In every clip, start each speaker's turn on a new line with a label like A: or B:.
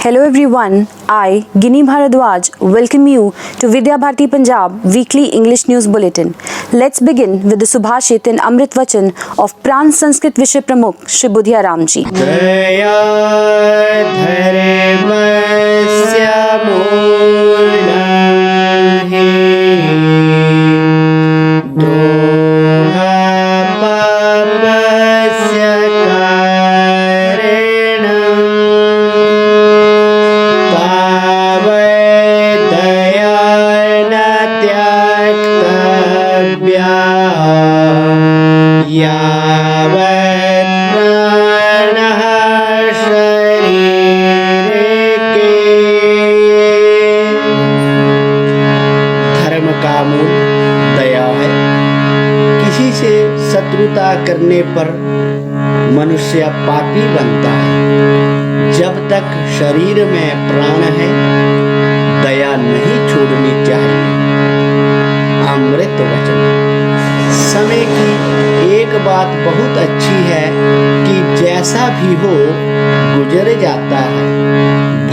A: Hello everyone, I, Gini Bharadwaj, welcome you to Vidya Bharati Punjab weekly English news bulletin. Let's begin with the Subhashit and Amrit Vachan of Pran Sanskrit Vishay Pramukh Shri Budhya Ramji.
B: दया धर्मस्य मूलम् हि द्रोहपापस्य कारणम् तावद्दया न त्यक्तव्या यावत् प्राणः धर्म का मूल दया है। किसी से शत्रुता करने पर मनुष्य पापी बनता है। जब तक शरीर में प्राण है, दया नहीं छोड़नी चाहिए। अमृत वचन। समय की एक बात बहुत अच्छी है कि जैसा भी हो गुजर जाता है।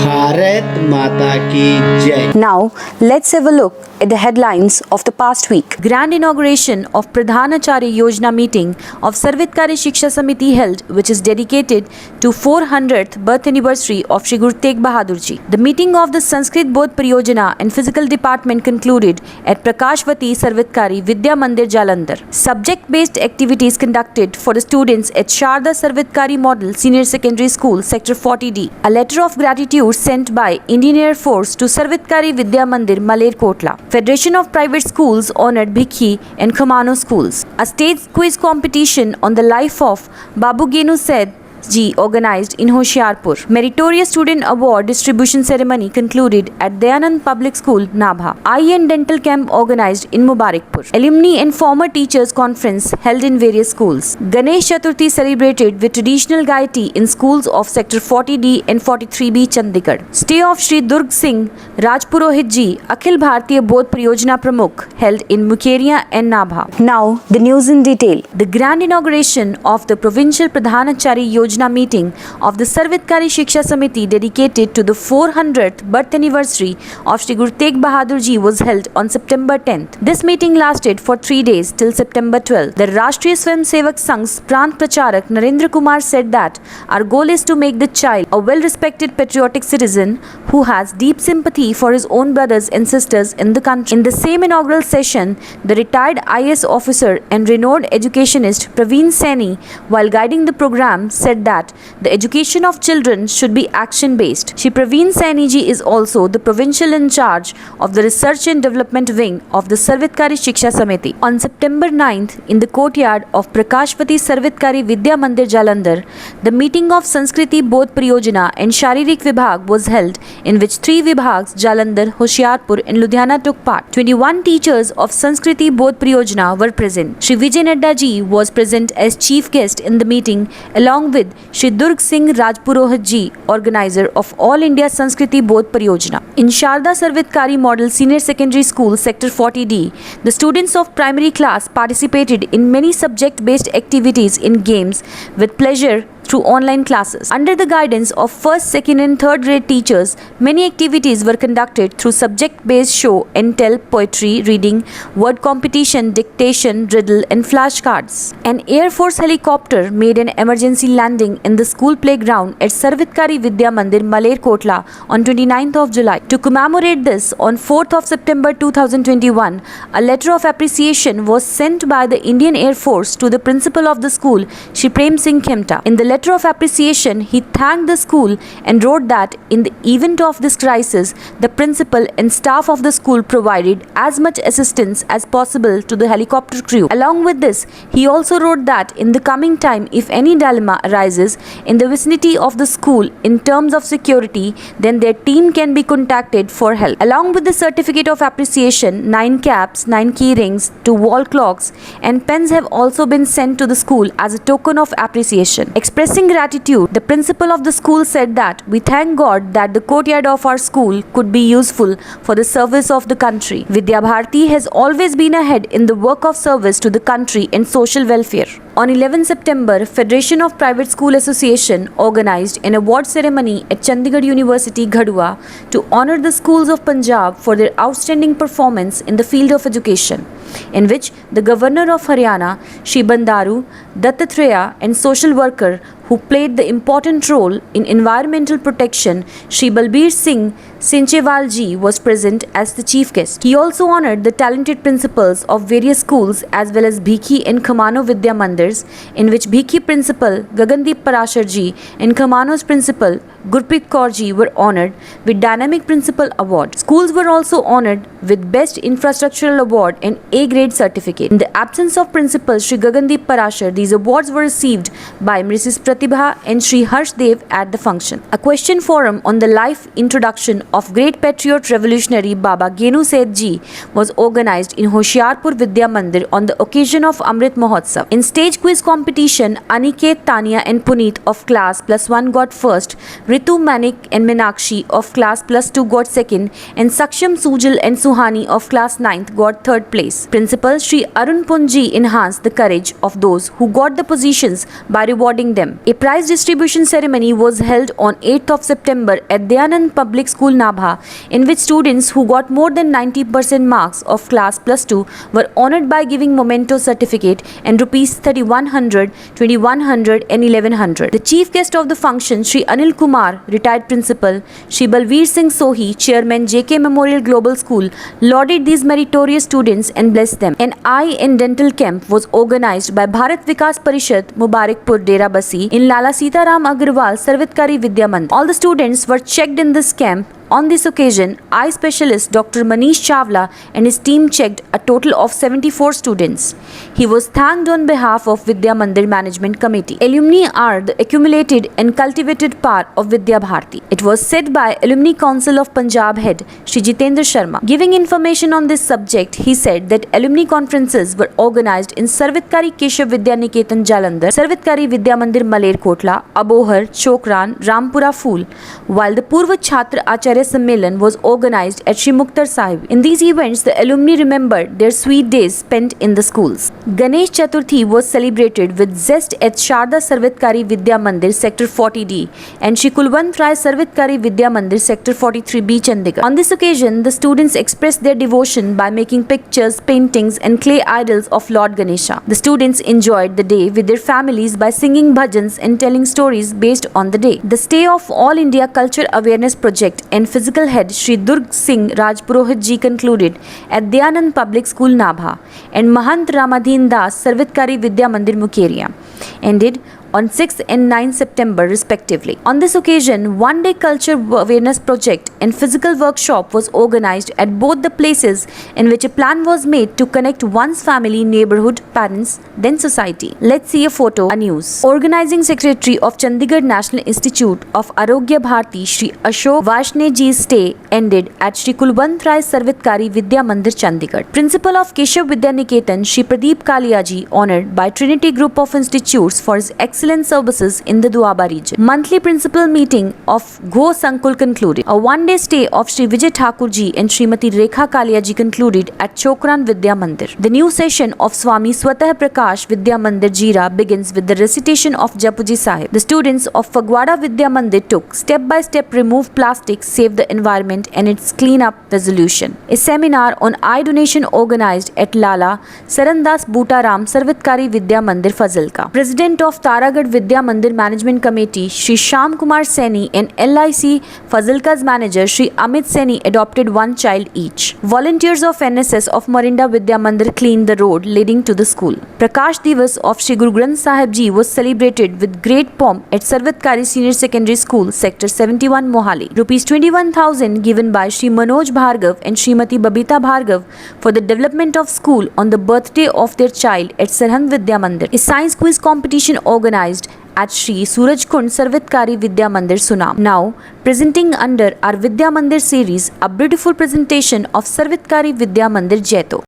B: भारत माता की जय।
A: Now, let's have a look at the headlines of the past week. Grand inauguration of Pradhanacharya Yojana meeting of Sarvhitkari Shiksha Samiti held, which is dedicated to 400th birth anniversary of Shri Guru Tegh Bahadur Ji. The meeting of the Sanskrit Bodh Pariyojana and Physical Department concluded at Prakashvati Sarvhitkari Vidya Mandir Jalandhar. Subject-based activities conducted for the students at Sharda Sarvhitkari Model Senior Secondary School, Sector 40D. A letter of gratitude sent by Indian Air Force to Sarvhitkari Vidya Mandir, Malerkotla. Federation of Private Schools honored Bhikhi and Khamano schools. A stage quiz competition on the life of Babu Genu Said Ji organized in Hoshiarpur. Meritorious Student Award distribution ceremony concluded at Dayanand Public School, Nabha. Eye and Dental Camp organized in Mubarakpur. Alumni and Former Teachers Conference held in various schools. Ganesh Chaturthi celebrated with traditional gaiety in schools of Sector 40D and 43B, Chandigarh. Stay of Shri Durg Singh Rajpurohit Ji, Akhil Bharatiya Bodh Pariyojana Pramukh held in Mukeria and Nabha. Now, the news in detail. The grand inauguration of the Provincial Pradhanacharya Yojana meeting of the Sarvhitkari Shiksha Samiti dedicated to the 400th birth anniversary of Shri Guru Tegh Bahadur Ji was held on September 10th. This meeting lasted for 3 days till September 12th. The Rashtriya Swayamsevak Sangh's Prant Pracharak Narendra Kumar said that our goal is to make the child a well-respected patriotic citizen who has deep sympathy for his own brothers and sisters in the country. In the same inaugural session, the retired IS officer and renowned educationist Praveen Saini, while guiding the program, said that the education of children should be action-based. Shri Praveen Saini ji is also the provincial in charge of the Research and Development Wing of the Sarvhitkari Shiksha Samiti. On September 9th, in the courtyard of Prakashvati Sarvhitkari Vidya Mandir Jalandhar, the meeting of Sanskriti Bodh Pariyojana and Sharirik Vibhag was held, in which 3 Vibhags, Jalandhar, Hoshiarpur and Ludhiana took part. 21 teachers of Sanskriti Bodh Pariyojana were present. Shri Vijay Nadda ji was present as chief guest in the meeting, along with Shri Durg Singh Rajpurohit Ji, organizer of All India Sanskriti Bodh Pariyojana. In Sharda Sarvhitkari Model Senior Secondary School, Sector 40D, the students of primary class participated in many subject-based activities in games with pleasure through online classes. Under the guidance of 1st, 2nd and 3rd grade teachers, many activities were conducted through subject-based show and tell, poetry, reading, word competition, dictation, riddle and flashcards. An Air Force helicopter made an emergency landing in the school playground at Sarvhitkari Vidya Mandir, Malerkotla on 29th of July. To commemorate this, on 4th of September 2021, a letter of appreciation was sent by the Indian Air Force to the principal of the school, Shri Prem Singh Khemta. In the letter of appreciation, he thanked the school and wrote that in the event of this crisis, the principal and staff of the school provided as much assistance as possible to the helicopter crew. Along with this, he also wrote that in the coming time, if any dilemma arises in the vicinity of the school in terms of security, then their team can be contacted for help. Along with the certificate of appreciation, 9 caps, 9 key rings, 2 wall clocks and pens have also been sent to the school as a token of appreciation. Expressing gratitude, the principal of the school said that we thank God that the courtyard of our school could be useful for the service of the country. Vidya Bharati has always been ahead in the work of service to the country and social welfare. On 11 September, Federation of Private School Association organized an award ceremony at Chandigarh University, Ghadua to honor the schools of Punjab for their outstanding performance in the field of education, in which the Governor of Haryana, Shri Bandaru Dattatreya, and social worker who played the important role in environmental protection, Shri Balbir Singh Sinchewal ji, was present as the chief guest. He also honored the talented principals of various schools as well as Bhikhi and Khamano Vidya Mandirs, in which Bhikhi principal Gagandeep Parashar ji and Khamano's principal Gurpreet Kaur ji were honored with Dynamic Principal Award. Schools were also honored with Best Infrastructural Award and A-grade certificate. In the absence of Principal Shri Gagandeep Parashar, these awards were received by Mrs. Pratibha and Shri Harshdev at the function. A question forum on the life introduction of great patriot revolutionary Baba Genu Seth ji was organized in Hoshiarpur Vidya Mandir on the occasion of Amrit Mahotsav. In stage quiz competition, Aniket, Tanya and Puneet of class +1 got first, Ritu, Manik and Meenakshi of class +2 got second, and Saksham, Sujal and Suhani of class 9th got third place. Principal Shri Arun Punji enhanced the courage of those who got the positions by rewarding them. A prize distribution ceremony was held on 8th of September at Dayanand Public School, Nabha, in which students who got more than 90% marks of class +2 were honored by giving memento certificate and rupees 3100, 2100 and 1100. The chief guest of the function, Shri Anil Kumar, retired principal, Shri Balveer Singh Sohi, chairman JK Memorial Global School, lauded these meritorious students and blessed them. An eye and dental camp was organized by Bharat Vikas Parishad, Mubarakpur, Dera Basi, in Lala Sitaram Agarwal Sarvhitkari Vidya Mandir. All the students were checked in this camp. On this occasion, eye specialist Dr. Manish Chawla and his team checked a total of 74 students. He was thanked on behalf of Vidya Mandir Management Committee. Alumni are the accumulated and cultivated part of Vidya Bharti. It was said by Alumni Council of Punjab head Shri Jitendra Sharma. Giving information on this subject, he said that alumni conferences were organized in Sarvhitkari Keshav Vidya Niketan Jalandhar, Sarvhitkari Vidya Mandir Malerkotla, Abohar, Chokran, Rampura Phool, while the Purva Chhatra Acharya Sammelan was organized at Shri Muktar Sahib. In these events, the alumni remembered their sweet days spent in the schools. Ganesh Chaturthi was celebrated with zest at Sharda Sarvhitkari Vidya Mandir Sector 40D and Shri Kulwant Rai Sarvhitkari Vidya Mandir Sector 43B, Chandigarh. On this occasion, the students expressed their devotion by making pictures, paintings and clay idols of Lord Ganesha. The students enjoyed the day with their families by singing bhajans and telling stories based on the day. The stay of All India Culture Awareness Project and physical head Shri Durg Singh Rajpurohit ji concluded at Dayanand Public School, Nabha, and Mahant Ramadhin Das Sarvhitkari Vidya Mandir, Mukeria, ended on 6th and 9th September respectively. On this occasion, one-day culture awareness project and physical workshop was organized at both the places, in which a plan was made to connect one's family, neighborhood, parents, then society. Let's see a photo, a news. Organizing Secretary of Chandigarh National Institute of Arogya Bharti, Shri Ashok Vaishne ji's stay ended at Shri Kulwant Rai Sarvhitkari Vidya Mandir, Chandigarh. Principal of Keshav Vidya Niketan, Shri Pradeep Kalia ji, honored by Trinity Group of Institutes for his excellent services in the Duaba region. Monthly principal meeting of Gho Sankul concluded. A one-day stay of Shri Vijay Thakur ji and Srimati Rekha Kalia ji concluded at Chokran Vidya Mandir. The new session of Swami Swatah Prakash Vidya Mandir Jira begins with the recitation of Japuji Sahib. The students of Fagwada Vidya Mandir took step-by-step remove plastic, save the environment and its clean-up resolution. A seminar on eye donation organized at Lala Sarandas Butaram Sarvhitkari Vidya Mandir, Fazilka. President of Taragarh Vidya Mandir Management Committee Shri Shyam Kumar Saini and LIC Fazilka's manager Shri Amit Saini adopted one child each. Volunteers of NSS of Marinda Vidya Mandir cleaned the road leading to the school. Prakash Divas of Shri Guru Granth Sahib Ji was celebrated with great pomp at Sarvhitkari Senior Secondary School, Sector 71, Mohali. Rupees 21,000 given by Shri Manoj Bhargav and Srimati Babita Bhargav for the development of school on the birthday of their child at Sarhand Vidya Mandir. A science quiz competition organized at Shri Suraj Kund Sarvhitkari Vidya Mandir, Sunam. Now, presenting under our Vidya Mandir series, a beautiful presentation of Sarvhitkari Vidya Mandir, Jaito.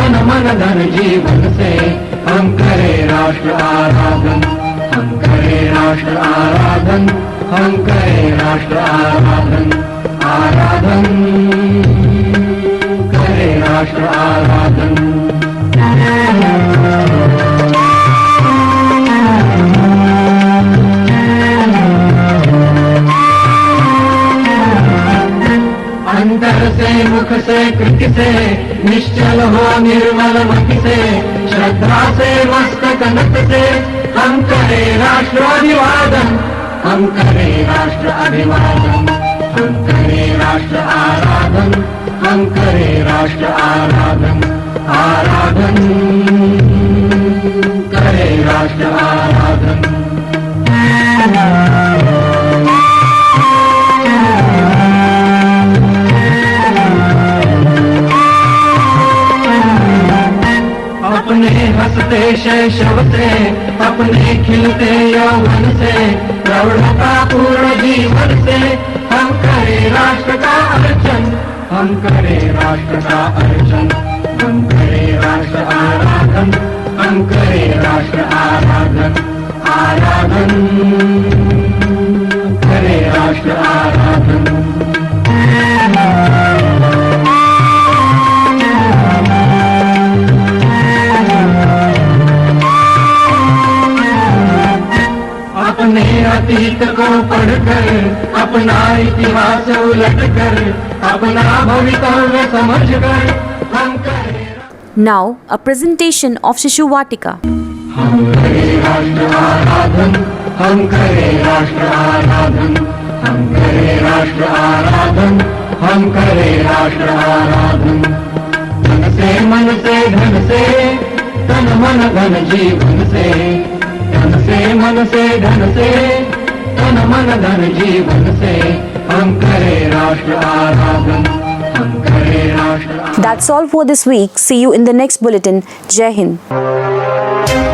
C: तन मन धन जीवन से हम करें राष्ट्र आराधन, हम करें राष्ट्र आराधन, हम करें राष्ट्र आराधन, आराधन करें राष्ट्र आराधन। अंतर से मुख से कृति से निश्चल हो निर्मल मति से, श्रद्धा से मस्तक नत से हम करें राष्ट्र अभिवादन, हम करें राष्ट्र अभिवादन, हम करें राष्ट्र आराधन, हम करें राष्ट्र आराधन, आराधन करें राष्ट्र आराधन। अपने हंसते शैशव से, अपने खिलते यौवन से, प्रौढ़ता पूर्ण जीवन से हम करें राष्ट्र का अर्चन, हम करें राष्ट्र का अर्चन, हम करें राष्ट्र आराधन, हम करें राष्ट्र आराधन, आराधन करें राष्ट्र आराधन। अपने अतीत को पढ़कर, अपना इतिहास उलटकर, अपना भवितव्य समझकर हम करें।
A: Now, a presentation of Shishu Vatika.
C: हम करें राष्ट्र आराधन, हम करें राष्ट्र आराधन, हम करें राष्ट्र आराधन, हम करें राष्ट्र आराधन। तन से मन से धन से, तन मन धन जीवन से, तन से मन से धन से, तन मन धन जीवन से हम करें राष्ट्र आराधन, हम करें राष्ट्र।
A: That's all for this week. See you in the next bulletin. Jai Hind.